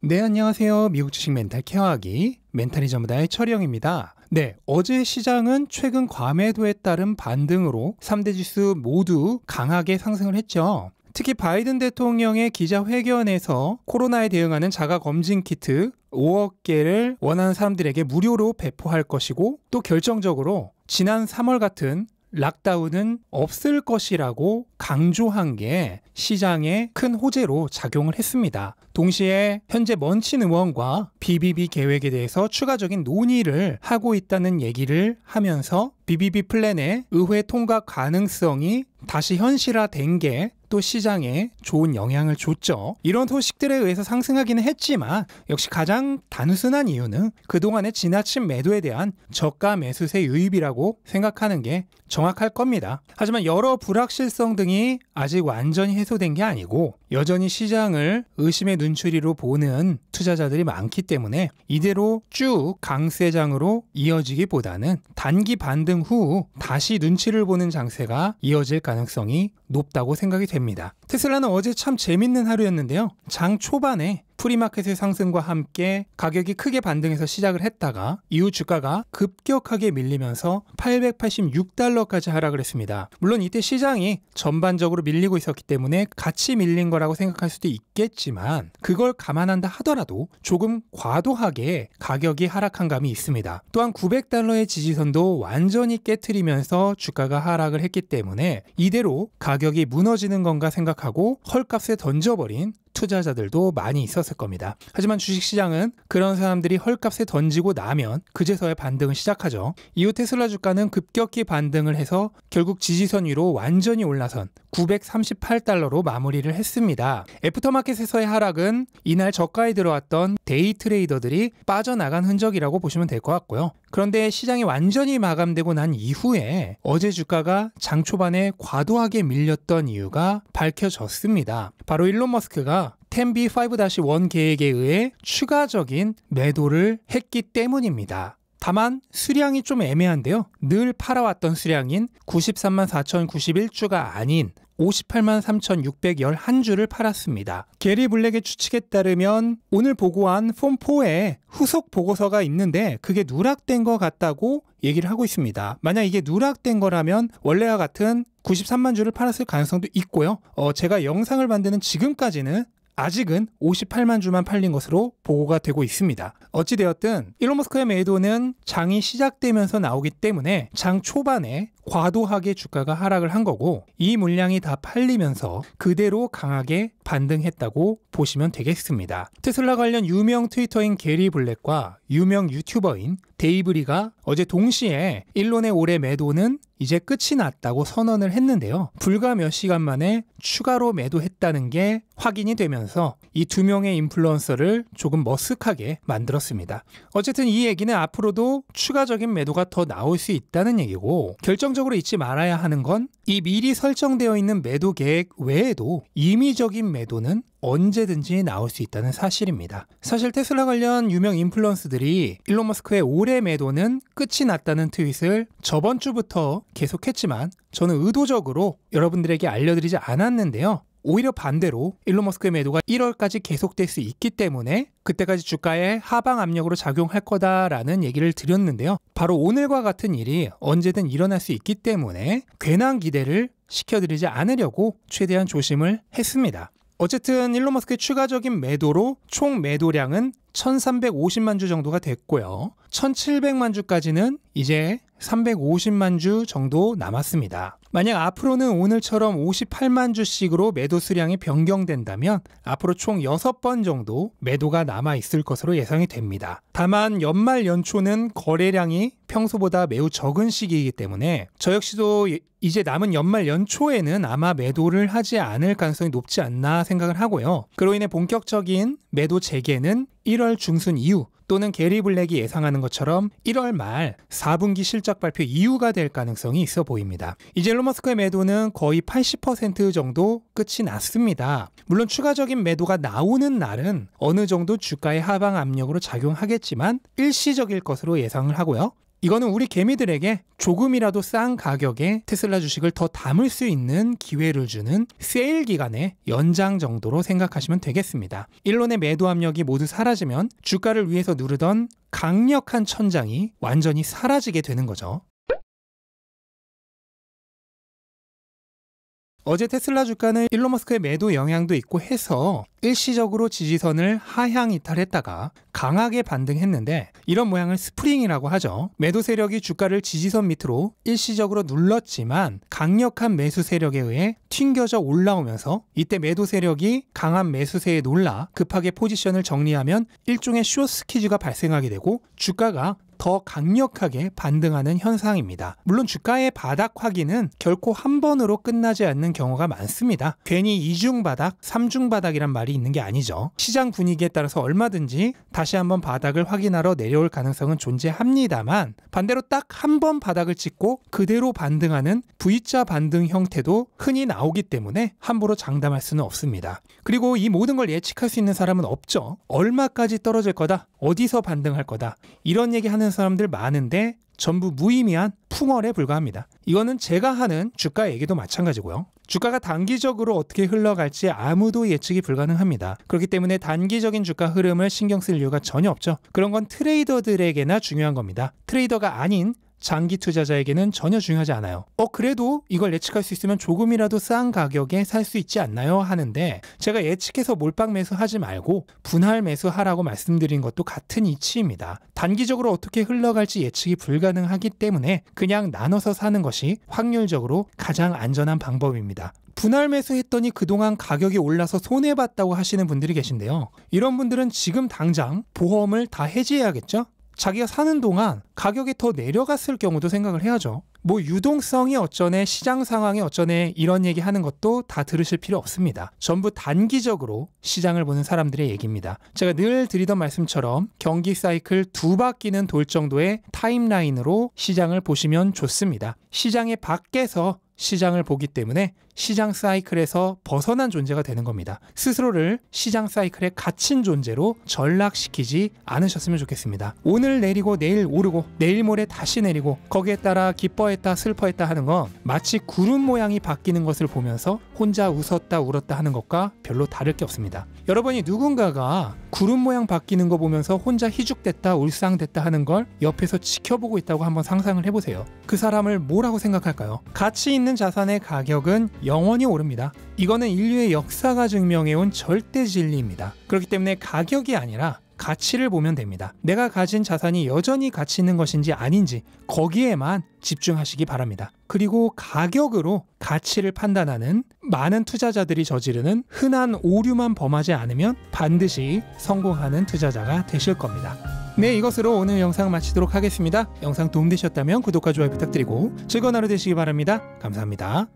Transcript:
네, 안녕하세요. 미국 주식 멘탈 케어하기 멘탈이전부다의 철영입니다. 네, 어제 시장은 최근 과매도에 따른 반등으로 3대 지수 모두 강하게 상승을 했죠. 특히 바이든 대통령의 기자회견에서 코로나에 대응하는 자가검진 키트 5억 개를 원하는 사람들에게 무료로 배포할 것이고, 또 결정적으로 지난 3월 같은 락다운은 없을 것이라고 강조한 게 시장에 큰 호재로 작용을 했습니다. 동시에 현재 먼친 의원과 BBB 계획에 대해서 추가적인 논의를 하고 있다는 얘기를 하면서 BBB 플랜의 의회 통과 가능성이 다시 현실화된 게 또 시장에 좋은 영향을 줬죠. 이런 소식들에 의해서 상승하기는 했지만 역시 가장 단순한 이유는 그동안의 지나친 매도에 대한 저가 매수세 유입이라고 생각하는 게 정확할 겁니다. 하지만 여러 불확실성 등이 아직 완전히 해소된 게 아니고 여전히 시장을 의심의 눈초리로 보는 투자자들이 많기 때문에 이대로 쭉 강세장으로 이어지기보다는 단기 반등 후 다시 눈치를 보는 장세가 이어질 가능성이 높다고 생각이 됩니다. 테슬라는 어제 참 재밌는 하루였는데요. 장 초반에 프리마켓의 상승과 함께 가격이 크게 반등해서 시작을 했다가 이후 주가가 급격하게 밀리면서 886달러까지 하락을 했습니다. 물론 이때 시장이 전반적으로 밀리고 있었기 때문에 같이 밀린 거라고 생각할 수도 있겠지만 그걸 감안한다 하더라도 조금 과도하게 가격이 하락한 감이 있습니다. 또한 900달러의 지지선도 완전히 깨트리면서 주가가 하락을 했기 때문에 이대로 가격이 무너지는 건가 생각하고 헐값에 던져버린 투자자들도 많이 있었을 겁니다. 하지만 주식시장은 그런 사람들이 헐값에 던지고 나면 그제서야 반등을 시작하죠. 이후 테슬라 주가는 급격히 반등을 해서 결국 지지선 위로 완전히 올라선 938달러로 마무리를 했습니다. 애프터마켓에서의 하락은 이날 저가에 들어왔던 데이 트레이더들이 빠져나간 흔적이라고 보시면 될 것 같고요. 그런데 시장이 완전히 마감되고 난 이후에 어제 주가가 장 초반에 과도하게 밀렸던 이유가 밝혀졌습니다. 바로 일론 머스크가 10B5-1 계획에 의해 추가적인 매도를 했기 때문입니다. 다만 수량이 좀 애매한데요. 늘 팔아왔던 수량인 93만 4,091주가 아닌 58만 3,611주를 팔았습니다. 게리 블랙의 추측에 따르면 오늘 보고한 폼4에 후속 보고서가 있는데 그게 누락된 것 같다고 얘기를 하고 있습니다. 만약 이게 누락된 거라면 원래와 같은 93만 주를 팔았을 가능성도 있고요. 제가 영상을 만드는 지금까지는 아직은 58만 주만 팔린 것으로 보고가 되고 있습니다. 어찌되었든 일론 머스크의 매도는 장이 시작되면서 나오기 때문에 장 초반에 과도하게 주가가 하락을 한 거고 이 물량이 다 팔리면서 그대로 강하게 반등했다고 보시면 되겠습니다. 테슬라 관련 유명 트위터인 게리 블랙과 유명 유튜버인 데이브 리가 어제 동시에 일론의 올해 매도는 이제 끝이 났다고 선언을 했는데요. 불과 몇 시간 만에 추가로 매도했다는 게 확인이 되면서 이 두 명의 인플루언서를 조금 머쓱하게 만들었습니다. 어쨌든 이 얘기는 앞으로도 추가적인 매도가 더 나올 수 있다는 얘기고, 결정적으로 잊지 말아야 하는 건 이 미리 설정되어 있는 매도 계획 외에도 임의적인 매도는 언제든지 나올 수 있다는 사실입니다. 사실 테슬라 관련 유명 인플루언서들이 일론 머스크의 올해 매도는 끝이 났다는 트윗을 저번 주부터 계속했지만 저는 의도적으로 여러분들에게 알려드리지 않았는데요. 오히려 반대로 일론 머스크의 매도가 1월까지 계속될 수 있기 때문에 그때까지 주가에 하방 압력으로 작용할 거다라는 얘기를 드렸는데요. 바로 오늘과 같은 일이 언제든 일어날 수 있기 때문에 괜한 기대를 시켜드리지 않으려고 최대한 조심을 했습니다. 어쨌든 일론 머스크의 추가적인 매도로 총 매도량은 1350만 주 정도가 됐고요. 1700만 주까지는 이제 350만 주 정도 남았습니다. 만약 앞으로는 오늘처럼 58만 주씩으로 매도 수량이 변경된다면 앞으로 총 6번 정도 매도가 남아있을 것으로 예상이 됩니다. 다만 연말 연초는 거래량이 평소보다 매우 적은 시기이기 때문에 저 역시도 이제 남은 연말 연초에는 아마 매도를 하지 않을 가능성이 높지 않나 생각을 하고요. 그로 인해 본격적인 매도 재개는 1월 중순 이후 또는 게리 블랙이 예상하는 것처럼 1월 말 4분기 실적 발표 이후가 될 가능성이 있어 보입니다. 이제 일론 머스크의 매도는 거의 80% 정도 끝이 났습니다. 물론 추가적인 매도가 나오는 날은 어느 정도 주가의 하방 압력으로 작용하겠지만 일시적일 것으로 예상을 하고요. 이거는 우리 개미들에게 조금이라도 싼 가격에 테슬라 주식을 더 담을 수 있는 기회를 주는 세일 기간의 연장 정도로 생각하시면 되겠습니다. 일론의 매도 압력이 모두 사라지면 주가를 위해서 누르던 강력한 천장이 완전히 사라지게 되는 거죠. 어제 테슬라 주가는 일론 머스크의 매도 영향도 있고 해서 일시적으로 지지선을 하향 이탈했다가 강하게 반등했는데, 이런 모양을 스프링이라고 하죠. 매도 세력이 주가를 지지선 밑으로 일시적으로 눌렀지만 강력한 매수 세력에 의해 튕겨져 올라오면서, 이때 매도 세력이 강한 매수세에 놀라 급하게 포지션을 정리하면 일종의 숏스퀴즈가 발생하게 되고 주가가 더 강력하게 반등하는 현상입니다. 물론 주가의 바닥 확인은 결코 한 번으로 끝나지 않는 경우가 많습니다. 괜히 이중 바닥, 삼중 바닥이란 말이 있는 게 아니죠. 시장 분위기에 따라서 얼마든지 다시 한번 바닥을 확인하러 내려올 가능성은 존재합니다만, 반대로 딱 한 번 바닥을 찍고 그대로 반등하는 V자 반등 형태도 흔히 나오기 때문에 함부로 장담할 수는 없습니다. 그리고 이 모든 걸 예측할 수 있는 사람은 없죠. 얼마까지 떨어질 거다, 어디서 반등할 거다, 이런 얘기하는 사람들 많은데 전부 무의미한 풍월에 불과합니다. 이거는 제가 하는 주가 얘기도 마찬가지고요. 주가가 단기적으로 어떻게 흘러갈지 아무도 예측이 불가능합니다. 그렇기 때문에 단기적인 주가 흐름을 신경 쓸 이유가 전혀 없죠. 그런 건 트레이더들에게나 중요한 겁니다. 트레이더가 아닌 장기 투자자에게는 전혀 중요하지 않아요. 그래도 이걸 예측할 수 있으면 조금이라도 싼 가격에 살 수 있지 않나요? 하는데, 제가 예측해서 몰빵 매수하지 말고 분할 매수하라고 말씀드린 것도 같은 이치입니다. 단기적으로 어떻게 흘러갈지 예측이 불가능하기 때문에 그냥 나눠서 사는 것이 확률적으로 가장 안전한 방법입니다. 분할 매수했더니 그동안 가격이 올라서 손해봤다고 하시는 분들이 계신데요. 이런 분들은 지금 당장 보험을 다 해지해야겠죠? 자기가 사는 동안 가격이 더 내려갔을 경우도 생각을 해야죠. 뭐 유동성이 어쩌네, 시장 상황이 어쩌네, 이런 얘기 하는 것도 다 들으실 필요 없습니다. 전부 단기적으로 시장을 보는 사람들의 얘기입니다. 제가 늘 드리던 말씀처럼 경기 사이클 2바퀴는 돌 정도의 타임라인으로 시장을 보시면 좋습니다. 시장의 밖에서 시장을 보기 때문에 시장 사이클에서 벗어난 존재가 되는 겁니다. 스스로를 시장 사이클에 갇힌 존재로 전락시키지 않으셨으면 좋겠습니다. 오늘 내리고 내일 오르고 내일 모레 다시 내리고 거기에 따라 기뻐했다 슬퍼했다 하는 건 마치 구름 모양이 바뀌는 것을 보면서 혼자 웃었다 울었다 하는 것과 별로 다를 게 없습니다. 여러분이 누군가가 구름 모양 바뀌는 거 보면서 혼자 희죽댔다 울상댔다 하는 걸 옆에서 지켜보고 있다고 한번 상상을 해보세요. 그 사람을 뭐라고 생각할까요? 가치 있는 자산의 가격은 영원히 오릅니다. 이거는 인류의 역사가 증명해온 절대 진리입니다. 그렇기 때문에 가격이 아니라 가치를 보면 됩니다. 내가 가진 자산이 여전히 가치 있는 것인지 아닌지 거기에만 집중하시기 바랍니다. 그리고 가격으로 가치를 판단하는 많은 투자자들이 저지르는 흔한 오류만 범하지 않으면 반드시 성공하는 투자자가 되실 겁니다. 네, 이것으로 오늘 영상 마치도록 하겠습니다. 영상 도움되셨다면 구독과 좋아요 부탁드리고 즐거운 하루 되시기 바랍니다. 감사합니다.